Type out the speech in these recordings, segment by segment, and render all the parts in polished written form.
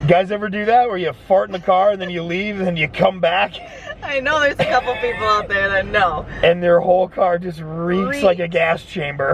You guys ever do that where you fart in the car and then you leave and then you come back? I know there's a couple people out there that know. And their whole car just reeks like a gas chamber.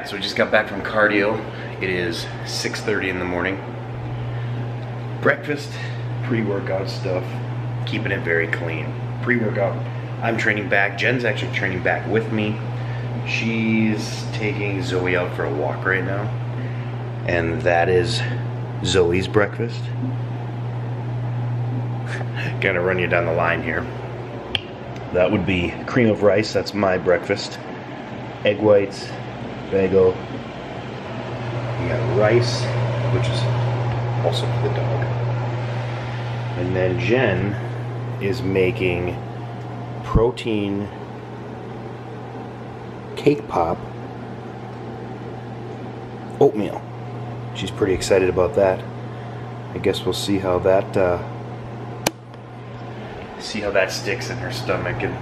So we just got back from cardio. It is 6:30 in the morning. Breakfast, pre-workout stuff, keeping it very clean. Pre-workout, I'm training back. Jen's actually training back with me. She's taking Zoe out for a walk right now. And that is Zoe's breakfast. Gonna run you down the line here. That would be cream of rice, that's my breakfast. Egg whites, bagel. You got rice, which is also for the dog. And then Jen is making protein cake pop oatmeal. She's pretty excited about that. I guess we'll see how that sticks in her stomach and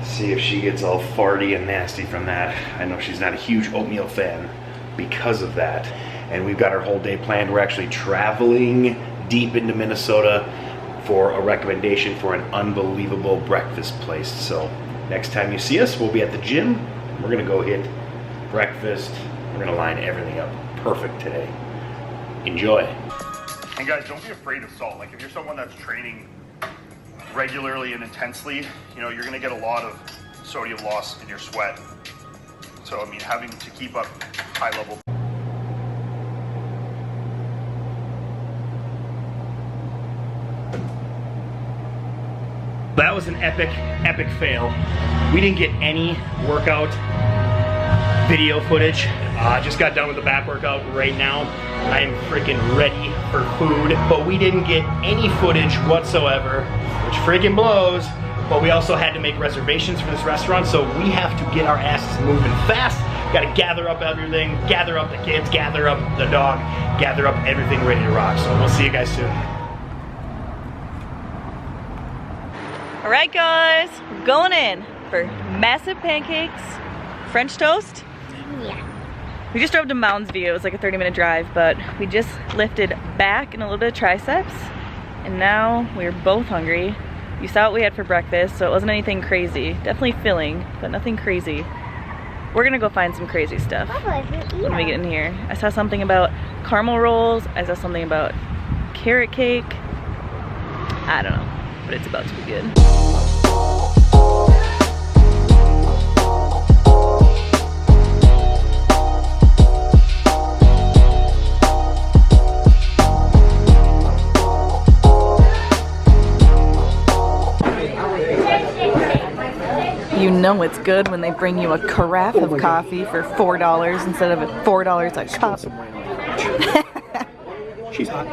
see if she gets all farty and nasty from that. I know she's not a huge oatmeal fan because of that. And we've got our whole day planned. We're actually traveling deep into Minnesota for a recommendation for an unbelievable breakfast place. So next time you see us, we'll be at the gym. We're gonna go hit breakfast. We're gonna line everything up perfect today. Enjoy. And guys, don't be afraid of salt. Like if you're someone that's training regularly and intensely, you know, you're gonna get a lot of sodium loss in your sweat. So, I mean, having to keep up high level. That was an epic fail. We didn't get any workout video footage. Just got done with the back workout right now. I am freaking ready for food, but we didn't get any footage whatsoever, which freaking blows. But we also had to make reservations for this restaurant, so we have to get our asses moving fast. Gotta gather up everything, gather up the kids, gather up the dog, gather up everything ready to rock. So we'll see you guys soon. All right, guys, we're going in for massive pancakes, French toast. Yeah. We just drove to Mounds View. It was like a 30-minute drive, but we just lifted back and a little bit of triceps, and now we're both hungry. You saw what we had for breakfast, so it wasn't anything crazy. Definitely filling, but nothing crazy. We're gonna go find some crazy stuff when we get in here. I saw something about caramel rolls. I saw something about carrot cake. I don't know, but it's about to be good. You know it's good when they bring you a carafe of coffee for $4 instead of $4 a cup. She's hot.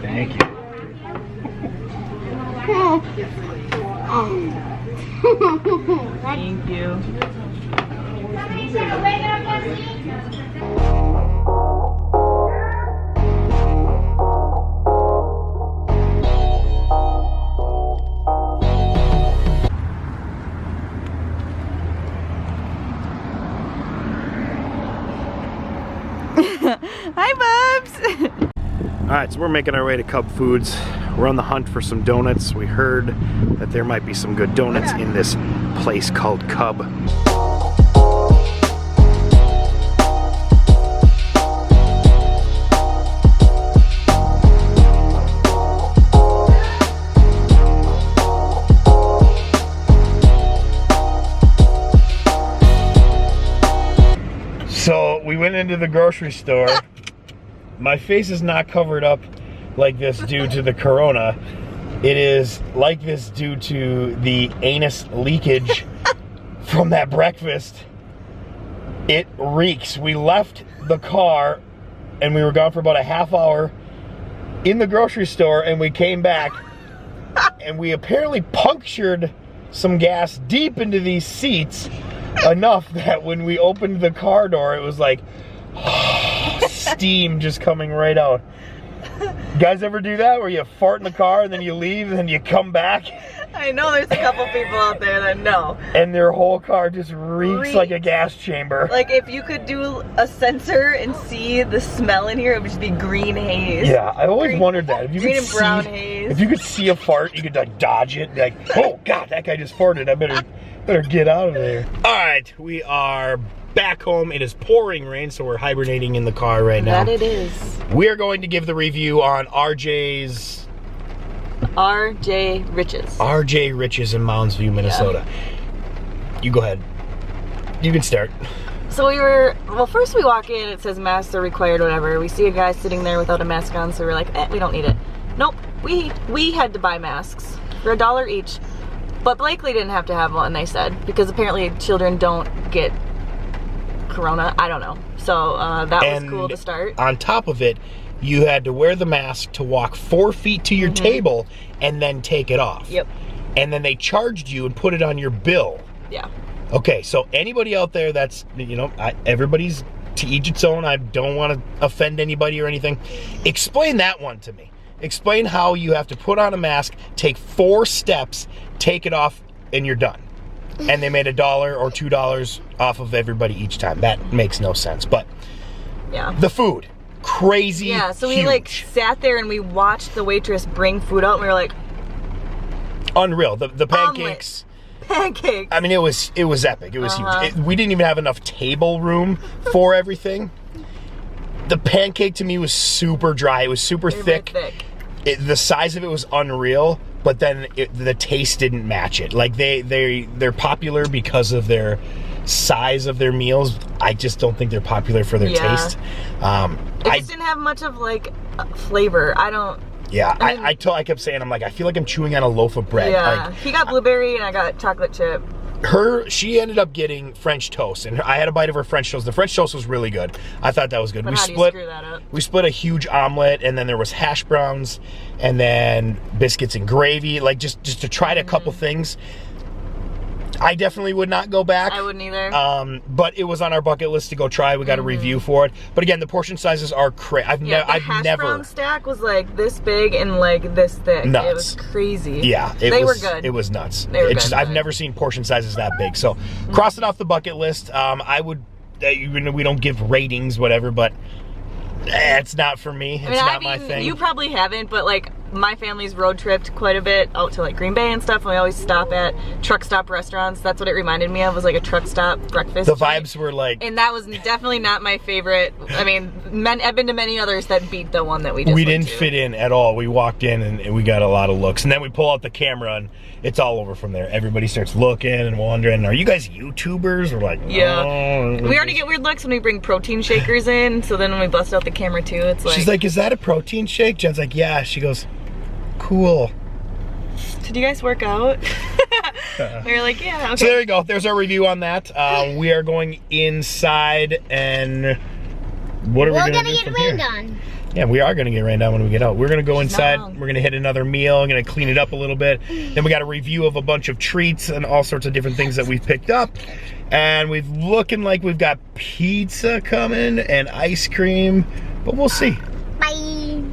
Thank you. Thank you. Hi, Bubs. All right, so we're making our way to Cub Foods. We're on the hunt for some donuts. We heard that there might be some good donuts in this place called Cub. So we went into the grocery store. My face is not covered up like this due to the corona. It is like this due to the anus leakage from that breakfast. It reeks. We left the car and we were gone for about a half hour in the grocery store, and we came back and we apparently punctured some gas deep into these seats enough that when we opened the car door, it was like steam just coming right out. You guys ever do that where you fart in the car and then you leave and then you come back? I know there's a couple people out there that know. And their whole car just reeks like a gas chamber. Like if you could do a sensor and see the smell in here, it would just be green haze. Yeah, I always wondered that. If you green could and brown see, haze. If you could see a fart, you could like dodge it. Like, oh God, that guy just farted. I better get out of there. All right, we are back home. It is pouring rain, so we're hibernating in the car right now. That it is. We are going to give the review on RJ Rich's in Mounds View, Minnesota. Yeah. You go ahead. You can start. So well, first we walk in, it says masks are required, whatever. We see a guy sitting there without a mask on, so we're like, we don't need it. Nope, we had to buy masks for $1 each. But Blakely didn't have to have one, they said, because apparently children don't get corona. I don't know. So that was cool to start. On top of it, you had to wear the mask to walk 4 feet to your table and then take it off. Yep. And then they charged you and put it on your bill. Yeah. Okay, so anybody out there that's, everybody's to each its own. I don't want to offend anybody or anything. Explain that one to me. Explain how you have to put on a mask, take 4 steps, take it off, and you're done. And they made $1 or $2 off of everybody each time. That makes no sense. But yeah, the food, crazy. Yeah, so huge. we like sat there and we watched the waitress bring food out, and we were like, unreal. The pancakes. Pancakes. I mean, it was epic. It was huge. We didn't even have enough table room for everything. The pancake to me was super dry. It was super thick. The size of it was unreal, but then the taste didn't match it. Like they're popular because of their size of their meals. I just don't think they're popular for their taste. It just didn't have much of like flavor. I don't. Yeah, I kept saying, I'm like, I feel like I'm chewing on a loaf of bread. Yeah, like, he got blueberry and I got chocolate chip. She ended up getting French toast, and I had a bite of her French toast. The French toast was really good. I thought that was good. But how do you screw that up? We split a huge omelet, and then there was hash browns, and then biscuits and gravy, like just to try a couple things. I definitely would not go back. I wouldn't either. But it was on our bucket list to go try. We got a review for it. But again, the portion sizes are crazy. I've hash brown stack was like this big and like this thick. Nuts. It was crazy. Yeah, they were good. It was nuts. They were good. I've never seen portion sizes that big. So cross it off the bucket list. I would. We don't give ratings, whatever, but it's not for me. It's not my thing. You probably haven't, but like my family's road tripped quite a bit out to like Green Bay and stuff, and we always stop at truck stop restaurants. That's what it reminded me of, was like a truck stop breakfast. The vibes were like, and that was definitely not my favorite. I mean, I've been to many others that beat the one that we just we didn't fit in at all. We walked in and we got a lot of looks, and then we pull out the camera and it's all over from there. Everybody starts looking and wondering, are you guys YouTubers? We're like, no. Yeah. We already get weird looks when we bring protein shakers in, so then when we bust out the camera too, it's like... She's like, is that a protein shake? Jen's like, yeah. She goes, cool. Did you guys work out? We were like, yeah, okay. So there you go. There's our review on that. We are going inside, and what are we going to do from here? We're going to get rained on. Yeah, we are going to get rained on when we get out. We're going to go inside. We're going to hit another meal. I'm going to clean it up a little bit. Then we got a review of a bunch of treats and all sorts of different things that we've picked up. And we've looking like we've got pizza coming and ice cream, but we'll see. Bye.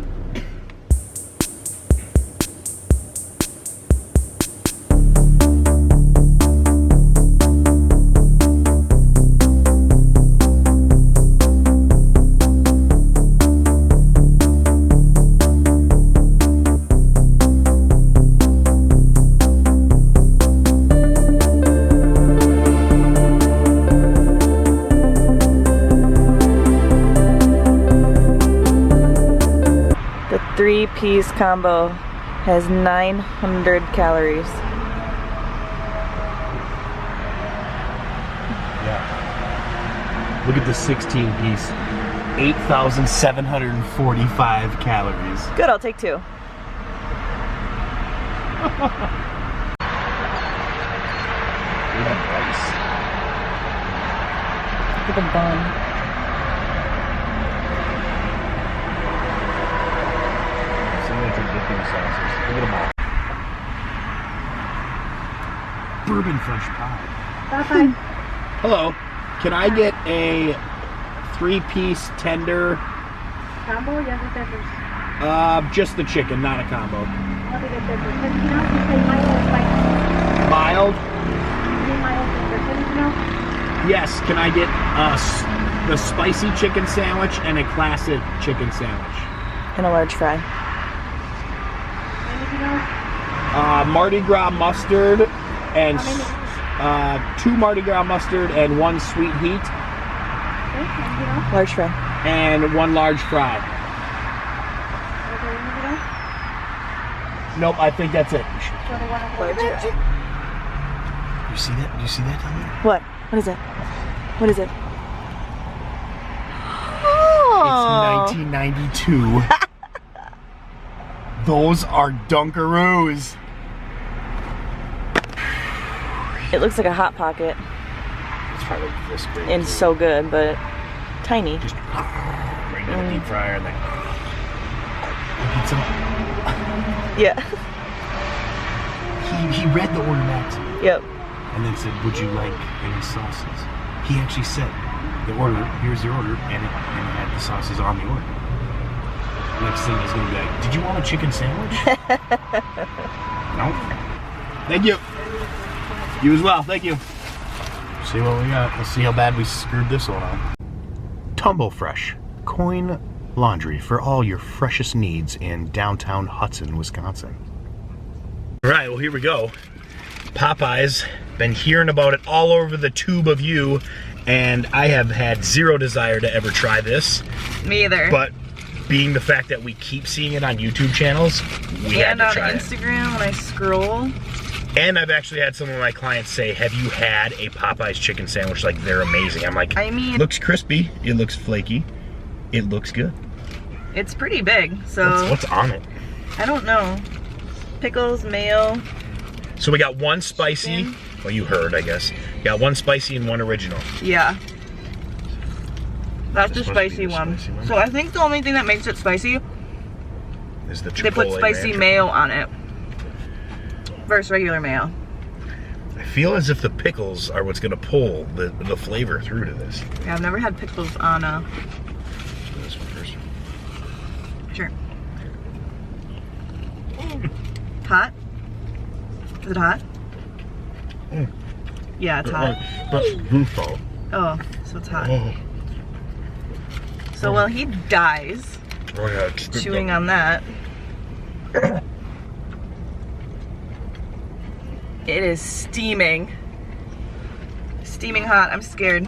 Three-piece combo has 900 calories. Yeah. Look at the 16 piece. 8,745 calories. Good, I'll take 2. Look at the bun. Look at them all. Bourbon fresh pie. Bye-bye. Hello. Can I get a 3-piece tender? Combo, yes, or tenders? Just the chicken, not a combo. What is it, tender? Filipino? You say mild or spicy? Mild? You say mild tender. Filipino? Yes. Can I get the spicy chicken sandwich and a classic chicken sandwich? And a large fry. Anything else? Mardi Gras mustard and How many? 2 Mardi Gras mustard and 1 sweet heat Okay, anything else? Large fry. and 1 large fry. Okay, anything else? Nope, I think that's it. So they want to Large fry. You see that? Do you see that down there? What? What is it? What is it? It's 1992. Those are Dunkaroos. It looks like a Hot Pocket. It's probably this big. And so good, but tiny. Just right in the deep fryer and then get some. Yeah. He read the order back to me Yep. and then said, "Would you like any sauces?" He actually said, "The order. Here's your order," and it had the sauces on the order. Next thing he's gonna be like, "Did you want a chicken sandwich?" No. Thank you. You as well. Thank you. See what we got. Let's see how bad we screwed this one up. Tumble Fresh. Coin laundry for all your freshest needs in downtown Hudson, Wisconsin. All right, well, here we go. Popeyes. Been hearing about it all over the tube of you, and I have had zero desire to ever try this. Me either. But being the fact that we keep seeing it on YouTube channels, we had and to on try it. Instagram, when I scroll. And I've actually had some of my clients say, "Have you had a Popeyes chicken sandwich? Like, they're amazing." I'm like, I mean, looks crispy, it looks flaky, it looks good. it's pretty big, so What's on it? I don't know. Pickles, mayo. So we got 1 spicy. Chicken. Well, you heard, I guess. Got 1 spicy and 1 original. Yeah. That's the This must be spicy the one. spicy one. So I think the only thing that makes it spicy, Is the they put Chipotle spicy ranch. mayo on it versus regular mayo. I feel as if the pickles are what's gonna pull the flavor through to this. Yeah, I've never had pickles on a. This one first. Sure. Hot? Is it hot? Mm. Yeah, it's hot. That's goofball. Oh, so it's hot. Oh. So while he dies Oh yeah, it's chewing on that, it is steaming. Steaming hot. I'm scared.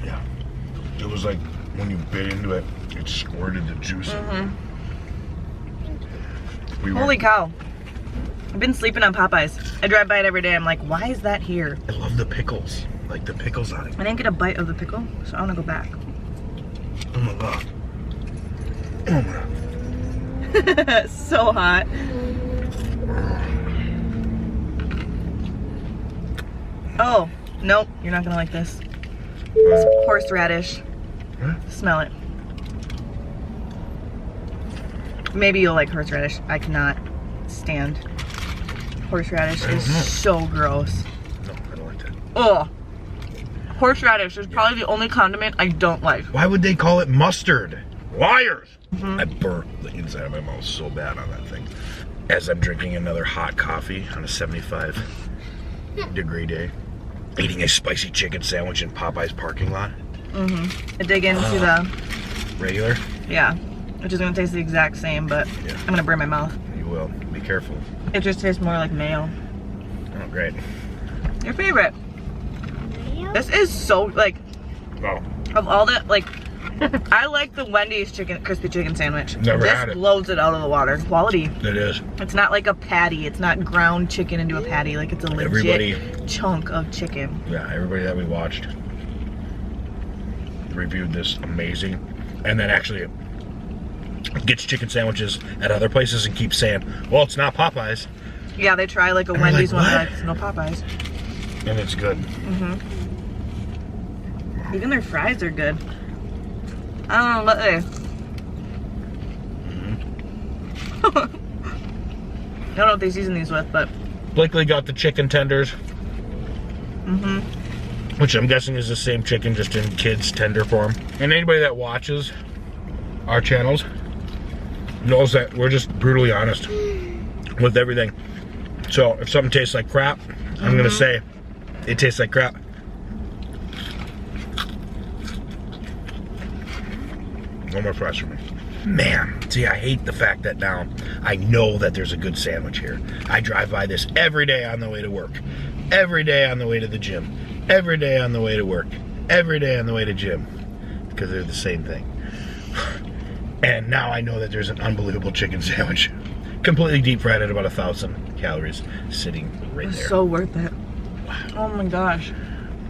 Yeah. It was like when you bit into it, it squirted the juice. We were- Holy cow. I've been sleeping on Popeyes. I drive by it every day. I'm like, why is that here? I love the pickles. Like the pickles on it. I didn't get a bite of the pickle, so I want to go back. Oh my god. Oh my god. So hot. Oh, nope, you're not gonna like this. It's horseradish. Huh? Smell it. Maybe you'll like horseradish. I cannot stand horseradish. It's so gross. No, I don't like that. Ugh. Horseradish is probably the only condiment I don't like. Why would they call it mustard? Liars! I burnt the inside of my mouth so bad on that thing. As I'm drinking another hot coffee on a 75-degree day. Eating a spicy chicken sandwich in Popeye's parking lot. I dig into the, Regular? yeah, which is gonna taste the exact same, but Yeah. I'm gonna burn my mouth. You will. Be careful. It just tastes more like mayo. Oh, great. Your favorite? This is so, like, Wow. of all the, like, I like the Wendy's crispy chicken sandwich. Never had This it. blows it out of the water. Quality. It is. It's not like a patty. It's not ground chicken into a patty. Like it's a legit chunk of chicken. Yeah, everybody that we watched reviewed this amazing, and then actually gets chicken sandwiches at other places and keeps saying, well, it's not Popeyes. Yeah, they try like a And we're Wendy's like, one, what? like it's no Popeyes. And it's good. Even their fries are good. I don't know what they. I don't know what they season these with, but. Blakely got the chicken tenders. Which I'm guessing is the same chicken, just in kids tender form. And anybody that watches our channels knows that we're just brutally honest with everything. So if something tastes like crap, I'm gonna say it tastes like crap. One more fries for me. Man, see, I hate the fact that now I know that there's a good sandwich here. I drive by this every day on the way to work, every day on the way to the gym, every day on the way to work, every day on the way to gym, because they're the same thing. And now I know that there's an unbelievable chicken sandwich, completely deep fried at about 1,000 calories, sitting right there. So worth it. Oh my gosh.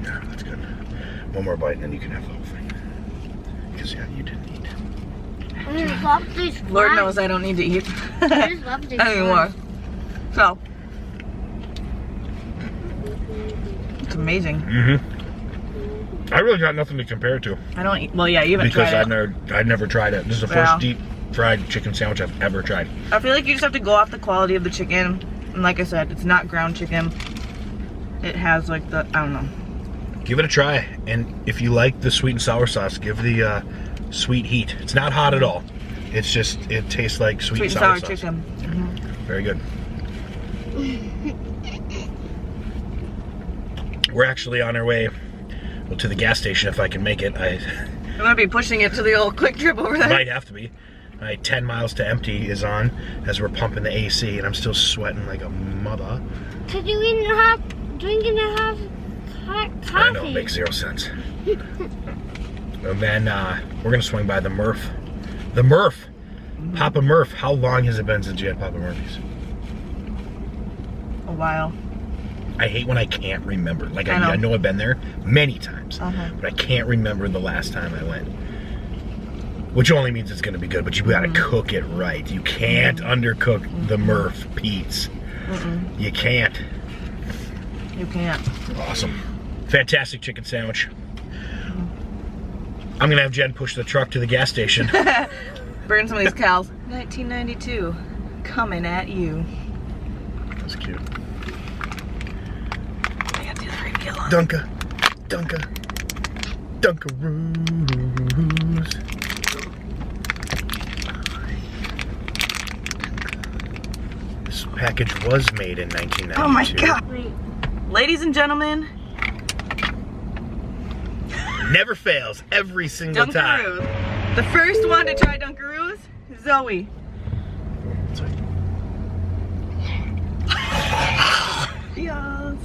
Yeah, that's good. One more bite and then you can have the whole thing. Because yeah, you didn't eat. I just love these Lord fries. knows I don't need to eat I just love these anymore. fries. So. It's amazing. I really got nothing to compare it to. I don't eat, well yeah, you haven't Because tried it. I'd never tried it. This is the first deep fried chicken sandwich I've ever tried. I feel like you just have to go off the quality of the chicken. And like I said, it's not ground chicken. It has like the, I don't know. Give it a try. And if you like the sweet and sour sauce, give the sweet heat. It's not hot at all. It's just, it tastes like sweet and sour sauce. chicken. Very good. We're actually on our way to the gas station if I can make it. I'm gonna be pushing it to the old quick trip over there. Might have to be. My 10 miles to empty is on as we're pumping the AC, and I'm still sweating like a mother. Cause you didn't have, drinking and have coffee. I know, it makes 0 sense. And then we're gonna swing by the Murph. The Murph! Papa Murph. How long has it been since you had Papa Murphy's? A while. I hate when I can't remember. Like, I know. I know I've been there many times, but I can't remember the last time I went. Which only means it's gonna be good, but you gotta cook it right. You can't undercook the Murph Pete's. You can't. You can't. Awesome. Fantastic chicken sandwich. I'm gonna have Jen push the truck to the gas station. Burn some of these cows. 1992. Coming at you. That's cute. I got the other reveal on. Dunka. Dunkaroos. This package was made in 1992. Oh my god. Wait. Ladies and gentlemen, Never fails every single time. Dunkaroos. The first one to try Dunkaroos, Zoe. Yes.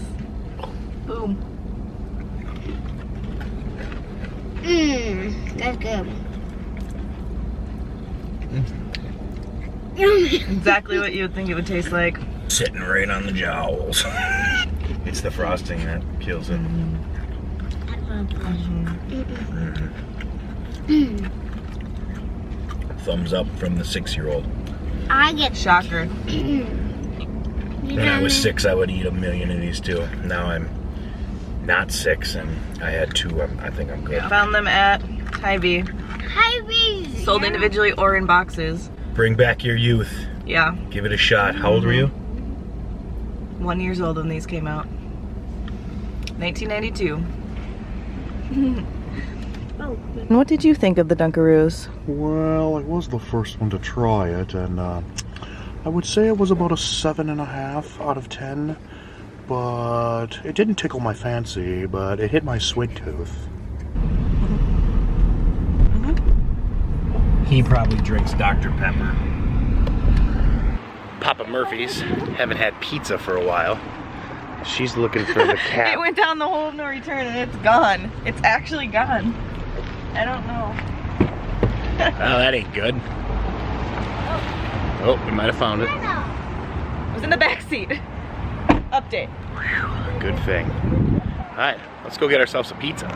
Boom. That's good. Exactly what you would think it would taste like. Sitting right on the jowls. It's the frosting that kills it. Thumbs up from the 6-year-old. I get Shocker. When I was 6, I would eat a million of these too. Now I'm not 6, and I had 2. I think I'm good. Found them at Hy-Vee. Hy-Vee. Sold individually or in boxes. Bring back your youth. Yeah. Give it a shot. How old were you? 1 year old when these came out. 1992. What did you think of the Dunkaroos? Well, I was the first one to try it, and I would say it was about a 7.5 out of 10. But it didn't tickle my fancy, but it hit my sweet tooth. He probably drinks Dr. Pepper. Papa Murphy's. Haven't had pizza for a while. She's looking for the cat. It went down the hole of no return and it's gone. It's actually gone. I don't know. that ain't good. Oh, we might have found it. It was in the back seat. Update. Good thing. All right, let's go get ourselves a pizza.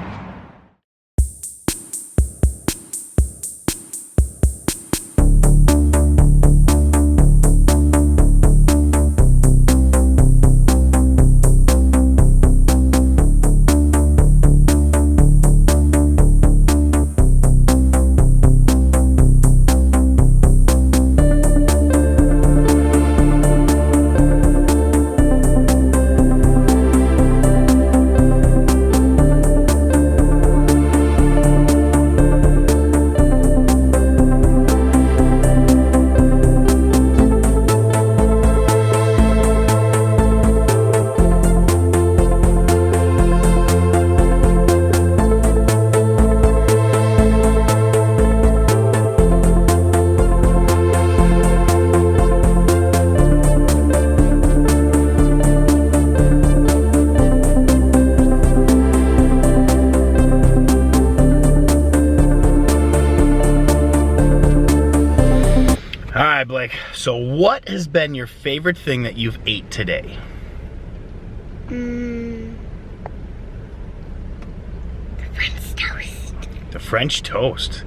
Blake, so what has been your favorite thing that you've ate today? The French toast. The French toast.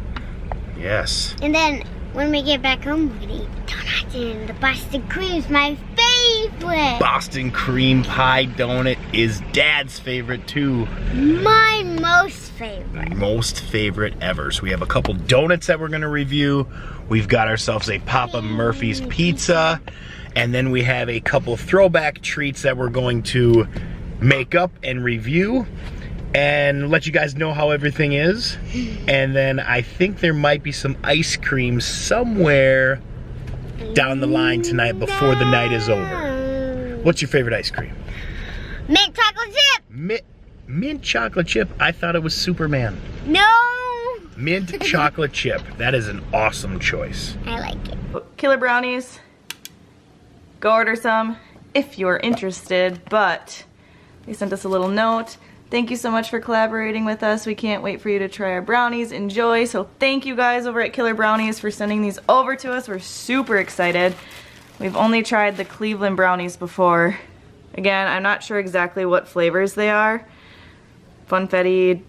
Yes. And then when we get back home, we're gonna eat donuts, and the Boston cream's my favorite. Boston cream pie donut is Dad's favorite too. My most favorite. Most favorite ever. So we have a couple donuts that we're gonna review. We've got ourselves a Papa Murphy's pizza, and then we have a couple throwback treats that we're going to make up and review and let you guys know how everything is. And then I think there might be some ice cream somewhere down the line tonight before the night is over. What's your favorite ice cream? Mint chocolate chip. Mint chocolate chip? I thought it was Superman. No. Mint chocolate chip. That is an awesome choice. I like it. Killer brownies. Go order some if you're interested, but they sent us a little note. Thank you so much for collaborating with us. We can't wait for you to try our brownies. Enjoy. So thank you guys over at Killer Brownies for sending these over to us. We're super excited. We've only tried the Cleveland brownies before. Again, I'm not sure exactly what flavors they are. Funfetti,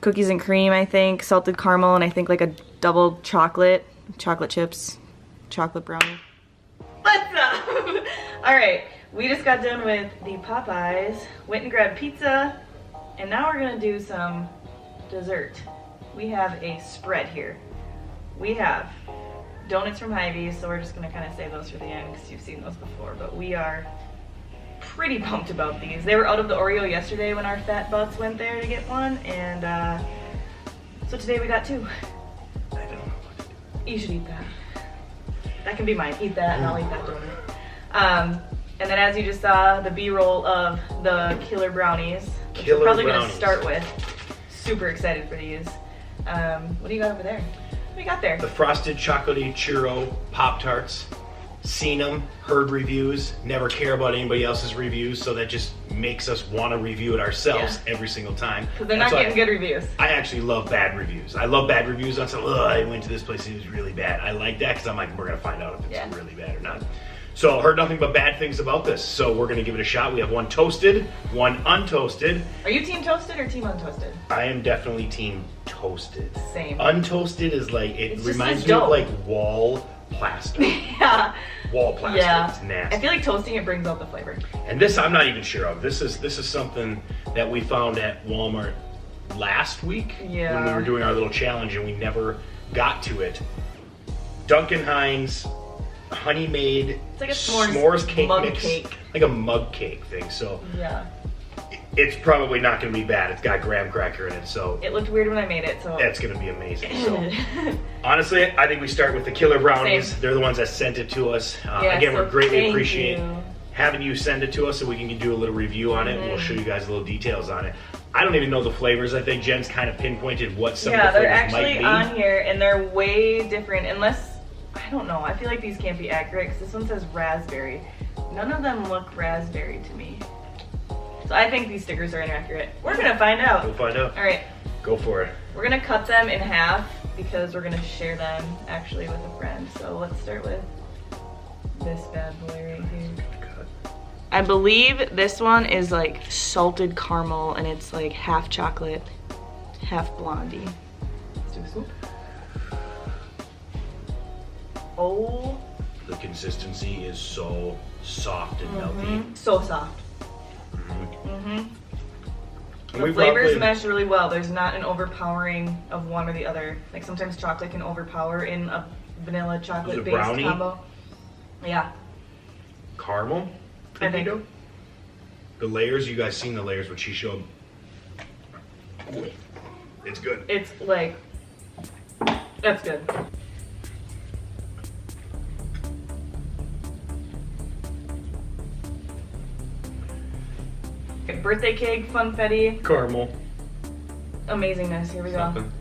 cookies and cream, I think, salted caramel, and I think like a double chocolate chips, chocolate brownie. What's up? All right, we just got done with the Popeyes, went and grabbed pizza, and now we're gonna do some dessert. We have a spread here. We have donuts from Hy-Vee's, so we're just gonna kind of save those for the end because you've seen those before, but we are pretty pumped about these. They were out of the Oreo yesterday when our fat butts went there to get one, and so today we got two. I don't know what to do. You should eat that. That can be mine. Eat that and I'll eat that donut. And then as you just saw, the B-roll of the Killer Brownies, which we're probably gonna start with. Super excited for these. What do you got over there? What do you got there? The frosted chocolatey churro Pop-Tarts. Seen them, heard reviews, never care about anybody else's reviews, so that just makes us want to review it ourselves every single time. Because they're not getting good reviews. I actually love bad reviews. I love bad reviews on something. I went to this place and it was really bad. I like that because I'm like, we're going to find out if it's really bad or not. So I heard nothing but bad things about this, so we're going to give it a shot. We have one toasted, one untoasted. Are you team toasted or team untoasted? I am definitely team toasted. Same. Untoasted is like, it reminds me dough. of like wall plaster. Yeah. Wall plaster. Yeah. It's nasty. I feel like toasting it brings out the flavor. And this I'm not even sure of. This is something that we found at Walmart last week when we were doing our little challenge and we never got to it. Duncan Hines honey made it's like a s'mores cake mug mix. Cake. Like a mug cake thing. So yeah. It's probably not going to be bad. It's got graham cracker in it, so it looked weird when I made it, so that's going to be amazing. So honestly, I think we start with the Killer Brownies. Same. They're the ones that sent it to us. Yeah, again, so we're greatly thank appreciate you. Having you send it to us so we can do a little review on it and we'll show you guys little details on it. I don't even know the flavors. I think Jen's kind of pinpointed what some of the flavors might be. Yeah, they're actually on here and they're way different unless, I don't know, I feel like these can't be accurate because this one says raspberry. None of them look raspberry to me. So I think these stickers are inaccurate. We're gonna find out. We'll find out. All right. Go for it. We're gonna cut them in half because we're gonna share them actually with a friend. So let's start with this bad boy right here. I believe this one is like salted caramel and it's like half chocolate, half blondie. Let's do a swoop. Oh. The consistency is so soft and melty. So soft. The We flavors probably- mesh really well. There's not an overpowering of one or the other. Like sometimes chocolate can overpower in a vanilla chocolate based brownie? combo. Yeah. Caramel? I think. Cookie dough? The layers, you guys seen the layers what she showed. It's good. It's like, that's good. Okay, birthday cake, funfetti, Caramel. amazingness. Here we go. Something.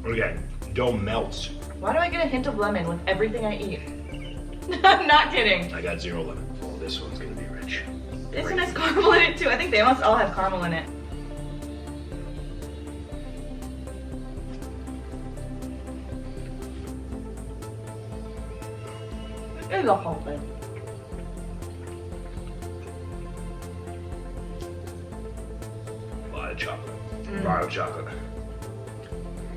Okay, dough melts. Why do I get a hint of lemon with everything I eat? I'm not kidding. I got 0 lemon. Oh, this one's gonna be rich. This one has caramel in it too. I think they must all have caramel in it. It is a whole thing. A lot of chocolate. A lot of chocolate.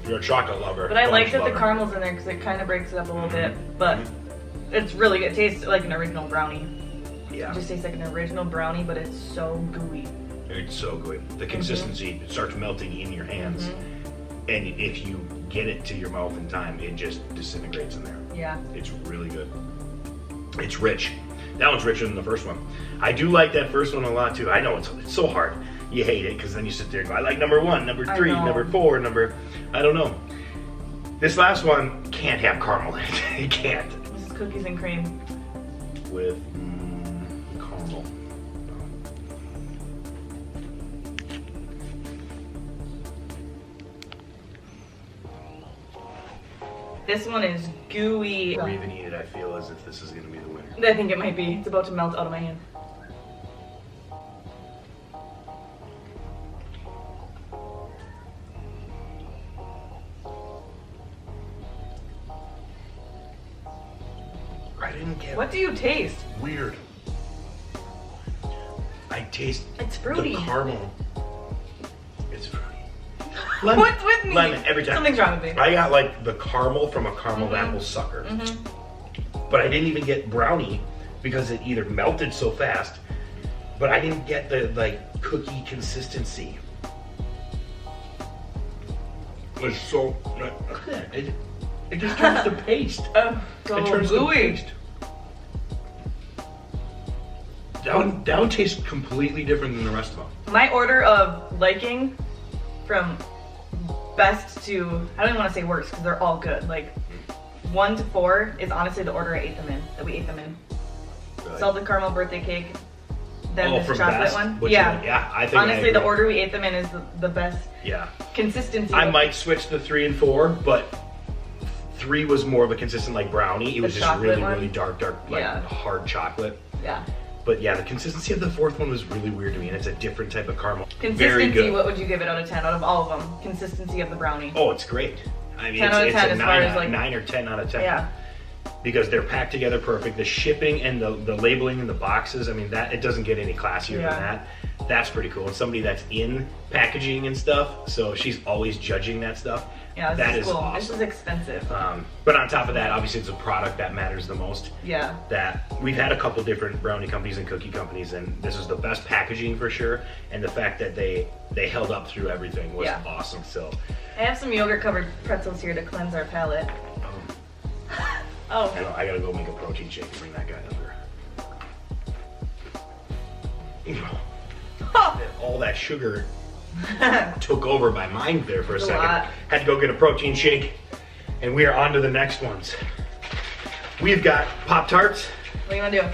If you're a chocolate lover. But I like fudge that the lover. caramel's in there because it kind of breaks it up a little bit. But it's really good. It tastes like an original brownie. Yeah. It just tastes like an original brownie, but it's so gooey. It's so good. The consistency starts melting in your hands. And if you get it to your mouth in time, it just disintegrates in there. Yeah. It's really good. It's rich. That one's richer than the first one. I do like that first one a lot too. I know it's so hard. You hate it because then you sit there and go, I like number 1, number 3, know. number 4, I don't know. This last one can't have caramel in it. It can't. This is cookies and cream. With caramel. This one is gooey. Or even eat it, I feel as if this is going to be the winner. I think it might be. It's about to melt out of my hand. I didn't get What do you taste? weird. I taste It's fruity. the caramel. It's fruity. What's with me? Lemon every time. Something's wrong with me. I got like the caramel from a caramel apple sucker. But I didn't even get brownie because it either melted so fast, but I didn't get the like cookie consistency. It's so look at that. It just turns to paste. So It turns to gooey. paste. That one tastes completely different than the rest of them. My order of liking from best to, I don't even want to say worst because they're all good. Like 1 to 4 is honestly the order I ate them in, that we ate them in. Really. Salted caramel birthday cake, then Oh, this from chocolate best? one. What you Yeah. like? Yeah, I think I honestly, the agree. order we ate them in is the best Yeah. consistency. I might switch to 3 and 4, but 3 was more of a consistent like brownie. It was just chocolate really, one? really dark, like Yeah. hard chocolate. Yeah. But yeah, the consistency of the 4th one was really weird to me, and it's a different type of caramel. Very Consistency, good. what would you give it out of 10 out of all of them? Consistency of the brownie. Oh, it's great. I mean, 10 out of it's 10 a as 9, far as, like- 9 or 10 out of 10. Yeah. Because they're packed together perfect. The shipping and the labeling in the boxes, I mean, that it doesn't get any classier Yeah. than that. That's pretty cool. And somebody that's in packaging and stuff, so she's always judging that stuff. Yeah, That this is is cool. awesome. This is expensive. But on top of that, obviously it's a product that matters the most. Yeah. That we've had a couple different brownie companies and cookie companies, and this is the best packaging for sure. And the fact that they held up through everything was Yeah. awesome. So, I have some yogurt covered pretzels here to cleanse our palate. Oh. I gotta go make a protein shake and bring that guy over. All that sugar took over my mind there for a It's a second. lot. Had to go get a protein shake, and we are on to the next ones. We've got Pop-Tarts. What do you want to do?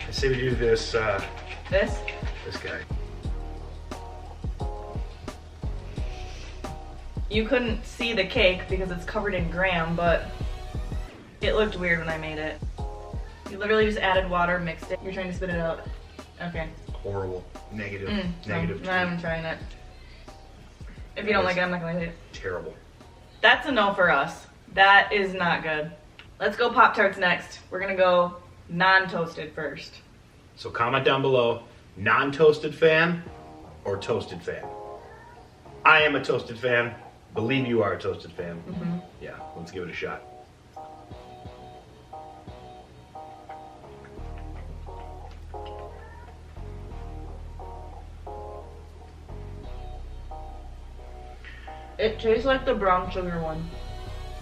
I say we do this This? this guy. You couldn't see the cake because it's covered in graham, but it looked weird when I made it. You literally just added water, mixed it. You're trying to spit it out. Okay. horrible. Negative. Negative. No, I'm trying it. If you don't like it, I'm not gonna eat it. Terrible. That's a no for us. That is not good. Let's go Pop-Tarts next. We're gonna go non-toasted first. So comment down below, non-toasted fan or toasted fan. I am a toasted fan. Believe you are a toasted fan. Yeah, let's give it a shot. It tastes like the brown sugar one.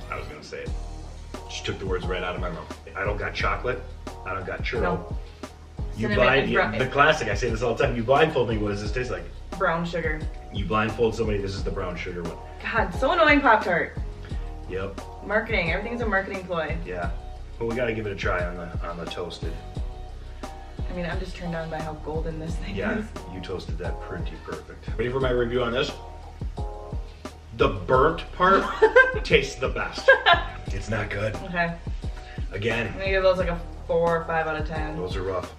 I was gonna say it. She took the words right out of my mouth. I don't got chocolate. I don't got churro. No. You Cinnamon and the classic. I say this all the time. You blindfold me. What does this taste like? Brown sugar. You blindfold somebody. This is the brown sugar one. God, so annoying Pop-Tart. Yep. Marketing. Everything's a marketing ploy. Yeah. Well, we got to give it a try on the toasted. I mean, I'm just turned on by how golden this thing Yeah. is. You toasted that pretty perfect. Ready for my review on this? The burnt part tastes the best. It's not good. Okay. Again. I'm gonna give those like a 4 or 5 out of 10. Those are rough.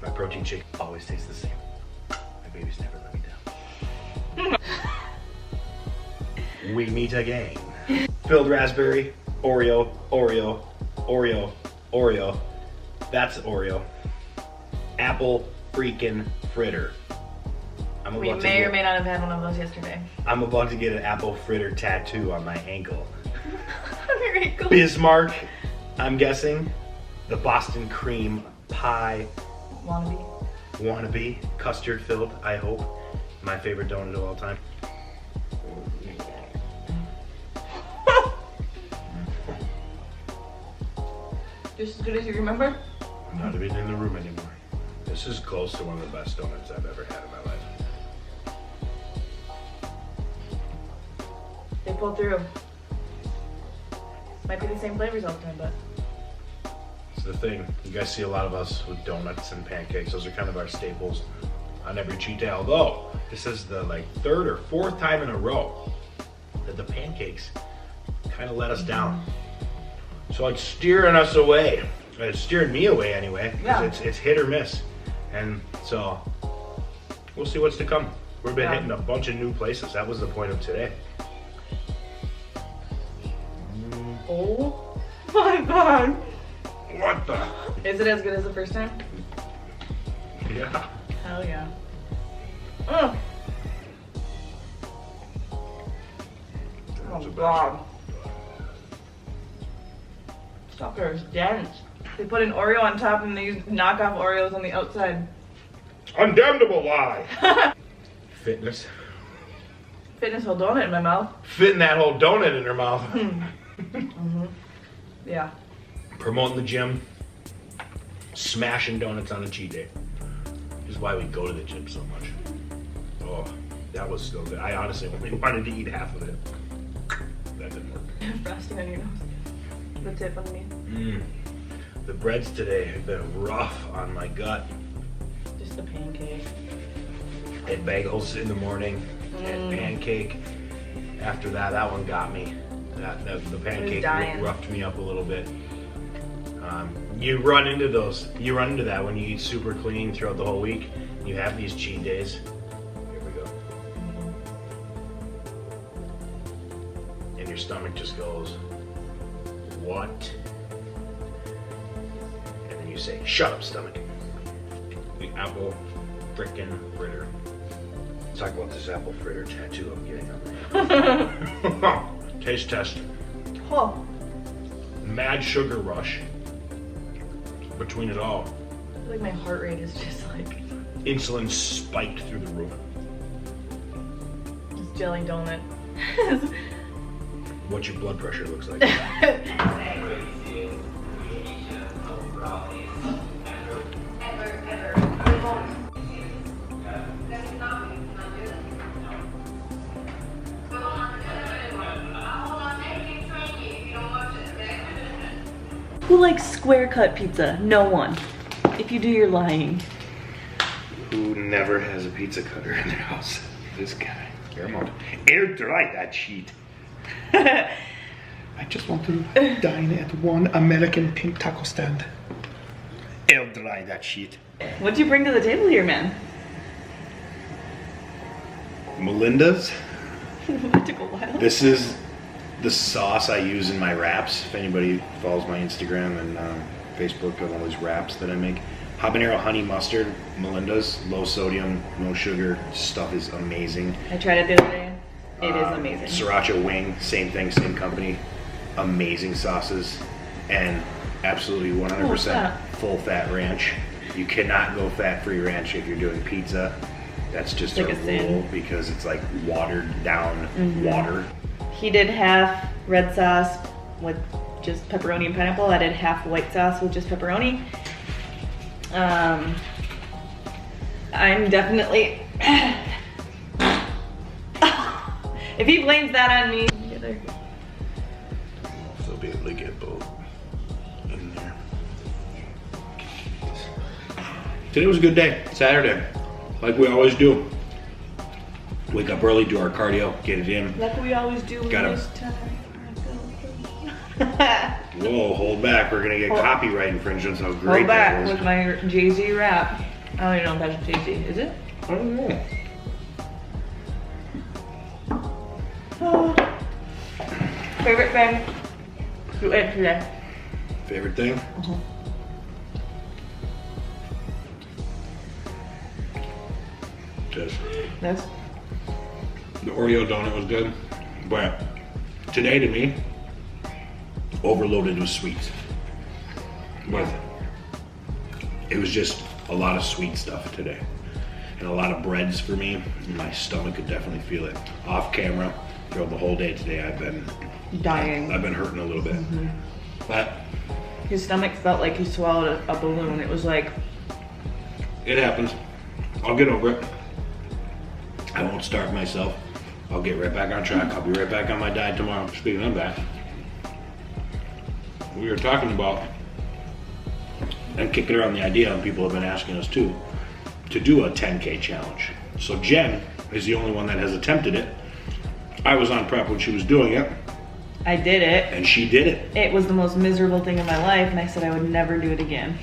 My protein shake always tastes the same. My babies never let me down. We meet again. Filled raspberry, Oreo, Oreo, Oreo, Oreo. That's Oreo. Apple freaking fritter. We may or may not have had one of those yesterday. I'm about to get an apple fritter tattoo on my ankle. Very cool. Bismarck, I'm guessing. The Boston cream pie. Wannabe. Custard filled, I hope. My favorite donut of all time. Just as good as you remember? I'm not even in the room anymore. This is close to one of the best donuts I've ever had in my life. They pulled through. Might be the same flavors all the time, but. It's the thing. You guys see a lot of us with donuts and pancakes. Those are kind of our staples on every cheat day. Although, this is the third or fourth time in a row that the pancakes kind of let us down. So it's steering us away. It's steering me away anyway. Yeah. It's hit or miss. And so, we'll see what's to come. We've been hitting a bunch of new places. That was the point of today. Oh my god. What the? Is it as good as the first time? Yeah. Hell yeah. Oh god. Sucker is dense. They put an Oreo on top and they use knockoff Oreos on the outside. Undamnable lie. Fitness. Fitness whole donut in my mouth. Fitting that whole donut in her mouth. Yeah. Promoting the gym. Smashing donuts on a cheat day. This is why we go to the gym so much. Oh, that was so good. I honestly only wanted to eat half of it. That didn't work. Frosting on your nose. The tip underneath. The breads today have been rough on my gut. Just the pancake. And bagels in the morning. And pancake. After that, that one got me. The pancake roughed me up a little bit. You run into that when you eat super clean throughout the whole week. You have these cheat days. Here we go. And your stomach just goes, what? And then you say, shut up, stomach. The apple frickin' fritter. Talk about this apple fritter tattoo I'm getting on there. Taste test. Oh. Mad sugar rush between it all. I feel like my heart rate is just like. Insulin spiked through the roof. Just jelly donut. What your blood pressure looks like. Who likes square cut pizza? No one. If you do, you're lying. Who never has a pizza cutter in their house? This guy. Air dry that sheet. I just want to dine at one American pink taco stand. Air dry that shit. What'd you bring to the table here, man? Melinda's. It took a while. This is the sauce I use in my wraps. If anybody follows my Instagram and Facebook on all these wraps that I make. Habanero honey mustard, Melinda's. Low sodium, no sugar. Stuff is amazing. I tried it the other day. It is amazing. Sriracha wing, same thing, same company. Amazing sauces. And absolutely 100% full fat ranch. You cannot go fat-free ranch if you're doing pizza. That's just like a a rule sin. because it's like watered down water. He did half red sauce with just pepperoni and pineapple. I did half white sauce with just pepperoni. I'm definitely... If he blames that on me... So be able to get both in there. Today was a good day, Saturday, like we always do. Wake up early, do our cardio, get it in. Like we always do Got him. this time. Whoa, hold back, we're gonna get copyright infringements. How great Hold back that was. with my Jay-Z rap. I don't even know if that's Jay-Z, is it? I don't know. Oh. Favorite thing you ate today? Favorite thing? Just This? the Oreo donut was good, but today to me, overloaded with sweets. But it was just a lot of sweet stuff today. And a lot of breads for me. My stomach could definitely feel it. Off camera, throughout the whole day today, I've been Dying. I've been hurting a little bit. But His stomach felt like he swallowed a balloon. It was like, it happens. I'll get over it. I won't starve myself. I'll get right back on track. I'll be right back on my diet tomorrow. Speaking of that, we were talking about and kicking around the idea, and people have been asking us too, to do a 10K challenge. So Jen is the only one that has attempted it. I was on prep when she was doing it, I did it. and she did it. It was the most miserable thing in my life, and I said I would never do it again.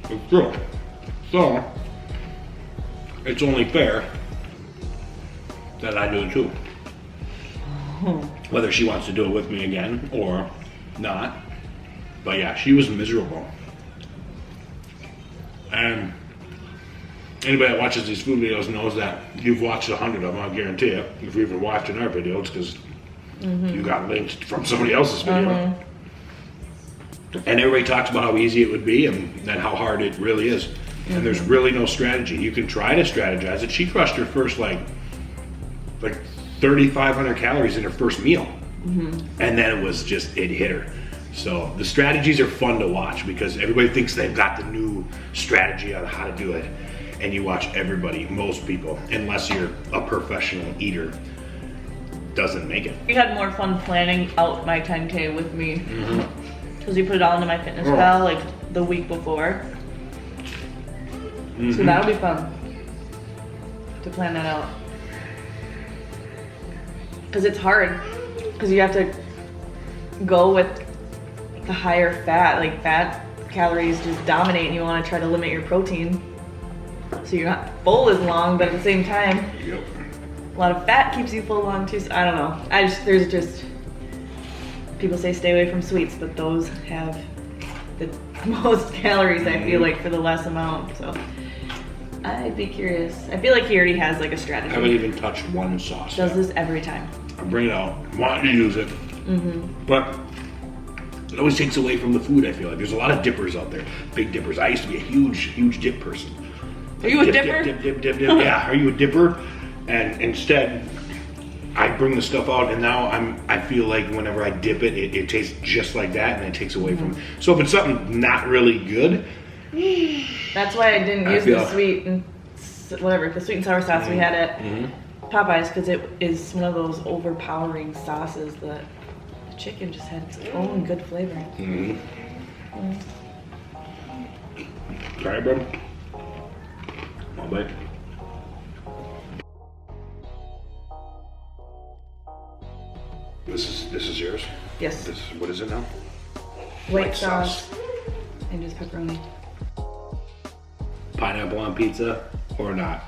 It's true. So, it's only fair that I do it too. Whether she wants to do it with me again or not. But yeah, she was miserable. And anybody that watches these food videos knows that you've watched 100 of them, I guarantee it. If you're even watching our videos, because you got linked from somebody else's video. And everybody talks about how easy it would be and how hard it really is. And there's really no strategy. You can try to strategize it. She crushed her first like 3,500 calories in her first meal. And then it was just, it hit her. So the strategies are fun to watch because everybody thinks they've got the new strategy on how to do it. And you watch everybody, most people, unless you're a professional eater, doesn't make it. You had more fun planning out my 10K with me. Because you put it all into my fitness pal like the week before. So that'll be fun to plan that out. Because it's hard. Because you have to go with the higher fat. Like fat calories just dominate and you want to try to limit your protein. So you're not full as long, but at the same time, a lot of fat keeps you full long too. So I don't know. There's just, people say stay away from sweets, but those have the most calories I feel like for the less amount. So I'd be curious. I feel like he already has like a strategy. I haven't even touched one sauce Does yet. this every time. I bring it out, want to use it, but it always takes away from the food. I feel like there's a lot of dippers out there, big dippers. I used to be a huge dip person. Are you a dipper? Dip. Yeah, are you a dipper? And instead, I bring the stuff out, and now I feel like whenever I dip it, it tastes just like that, and it takes away from. So if it's something not really good, That's why I didn't use the sweet and the sweet and sour sauce we had at Popeyes, because it is one of those overpowering sauces that the chicken just had its own good flavor. Try it, bro. I'll bite. This is yours. Yes. What is it now? White sauce. and just pepperoni. Pineapple on pizza or not?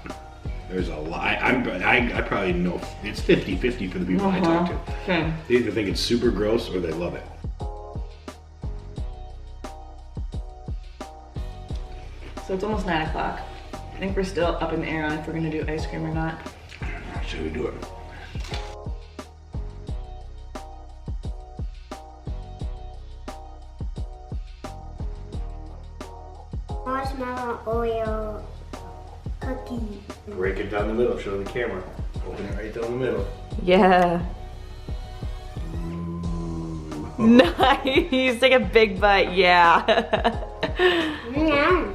There's a lot. I probably know it's 50-50 for the people I talk to. Same. They either think it's super gross or they love it. So it's almost 9 o'clock. I think we're still up in the air on if we're gonna do ice cream or not. Should we do it? Marshmallow Oreo cookie. Break it down the middle, show the camera. Open it right down the middle. Yeah. Nice, take a big bite, yeah. Yeah.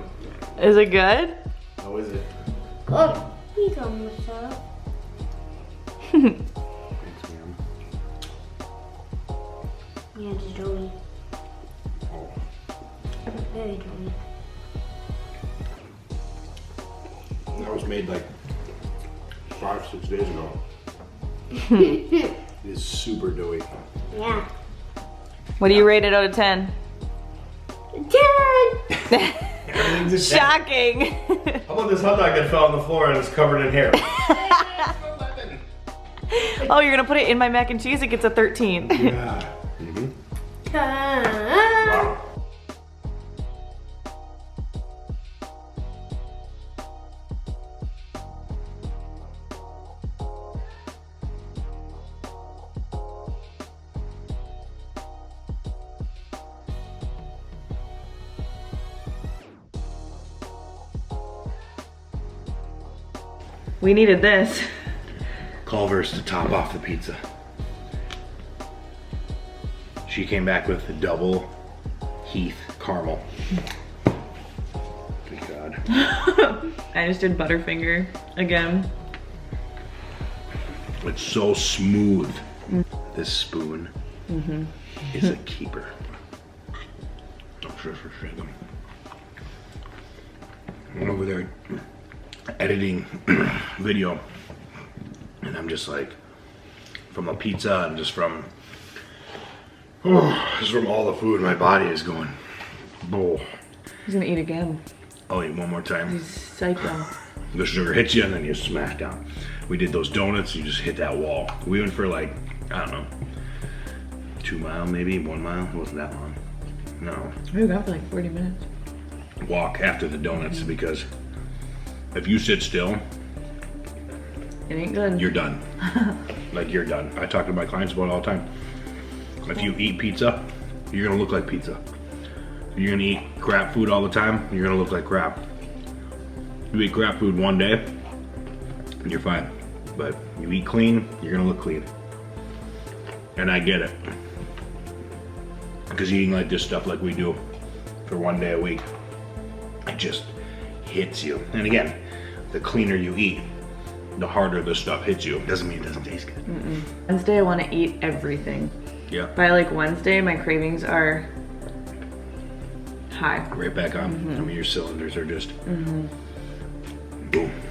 Is it good? How is it? Oh, he's almost up. Thanks, ma'am. Yeah, it's doughy. Oh. Very doughy. That was made like 5-6 days ago. It is super doughy. Yeah. What do you rate it out of 10? 10! Shocking. How about this hot dog that fell on the floor and is covered in hair? Oh, you're gonna put it in my mac and cheese? It gets a 13. Yeah. Mm-hmm. Wow. We needed this. Culver's to top off the pizza. She came back with the double Heath caramel. Good God. I just did Butterfinger again. It's so smooth. This spoon is a keeper. I'm sure for sure. I'm over there editing video, and I'm just like, from the pizza and just from all the food, my body is going, oh. He's gonna eat again. I'll eat one more time. He's psycho. The sugar hits you and then you smash down. We did those donuts, you just hit that wall. We went for like, I don't know, 2 miles maybe, 1 mile. It wasn't that long. No. We were gone for like 40 minutes. Walk after the donuts, because if you sit still, It ain't good. you're done. Like, you're done. I talk to my clients about it all the time. If you eat pizza, you're gonna look like pizza. If you're gonna eat crap food all the time, you're gonna look like crap. You eat crap food one day, and you're fine. But you eat clean, you're gonna look clean. And I get it. Because eating like this stuff like we do for 1 day a week, it just hits you. And again, the cleaner you eat, the harder this stuff hits you. Doesn't mean it doesn't taste good. Wednesday I want to eat everything. Yeah. By like Wednesday, my cravings are high. Right back on. I mean, your cylinders are just boom.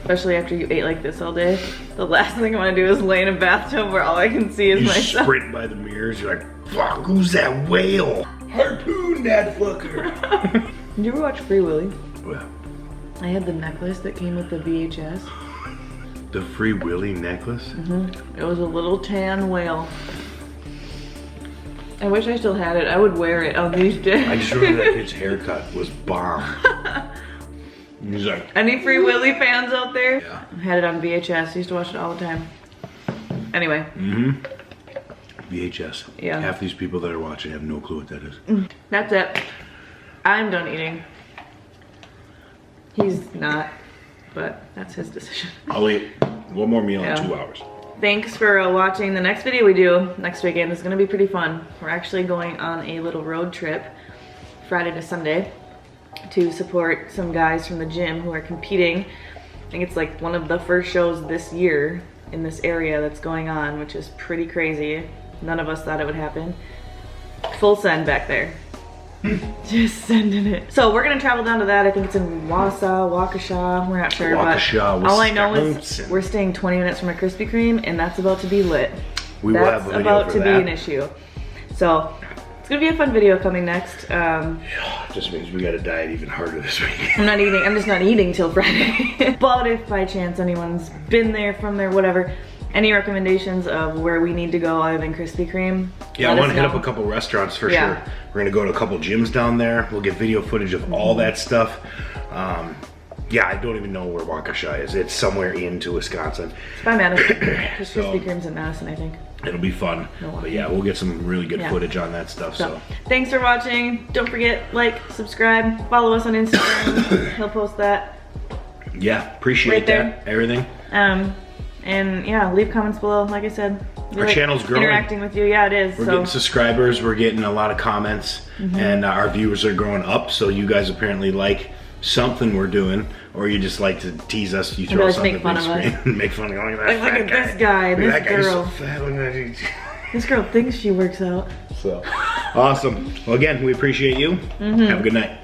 Especially after you ate like this all day. The last thing I want to do is lay in a bathtub where all I can see is You myself. sprint by the mirrors, you're like, fuck, who's that whale? Harpoon that fucker. Did you ever watch Free Willy? Well, I had the necklace that came with the VHS. the Free Willy necklace? It was a little tan whale. I wish I still had it. I would wear it on these days. I just remember that kid's haircut was bomb. He's like, Any Free Willy fans out there? Yeah. I had it on VHS. Used to watch it all the time. Anyway. VHS. Yeah. Half these people that are watching have no clue what that is. That's it. I'm done eating. He's not, but that's his decision. I'll eat one more meal Yeah. in 2 hours. Thanks for watching. The next video we do next weekend is gonna be pretty fun. We're actually going on a little road trip Friday to Sunday to support some guys from the gym who are competing. I think it's like one of the first shows this year in this area that's going on, which is pretty crazy. None of us thought it would happen. Full send back there. Just sending it. So we're gonna travel down to that. I think it's in Waukesha, we're not sure. Waukesha, but all I know is Wisconsin. we're staying 20 minutes from a Krispy Kreme, and that's about to be lit. We will That's have a video about for to be that. an issue. So it's gonna be a fun video coming next. Just means we gotta diet even harder this week. I'm just not eating till Friday. But if by chance anyone's been there, from there, whatever, any recommendations of where we need to go other than Krispy Kreme? Yeah, I want to hit up a couple restaurants for sure. We're gonna go to a couple gyms down there. We'll get video footage of all that stuff. Yeah, I don't even know where Waukesha is. It's somewhere into Wisconsin. It's by Madison. There's Krispy Kreme's in Madison, I think. It'll be fun. But yeah, we'll get some really good footage on that stuff. So thanks for watching. Don't forget, like, subscribe, follow us on Instagram. He'll post that. Yeah, appreciate that. Everything. And yeah, leave comments below. Like I said, our channel's growing. Interacting with you, yeah, it is. We're getting subscribers. We're getting a lot of comments, and our viewers are growing up. So you guys apparently like something we're doing, or you just like to tease us. You throw something on the screen and make fun of look at this guy and this girl. This girl thinks she works out. So awesome. Well, again, we appreciate you. Have a good night.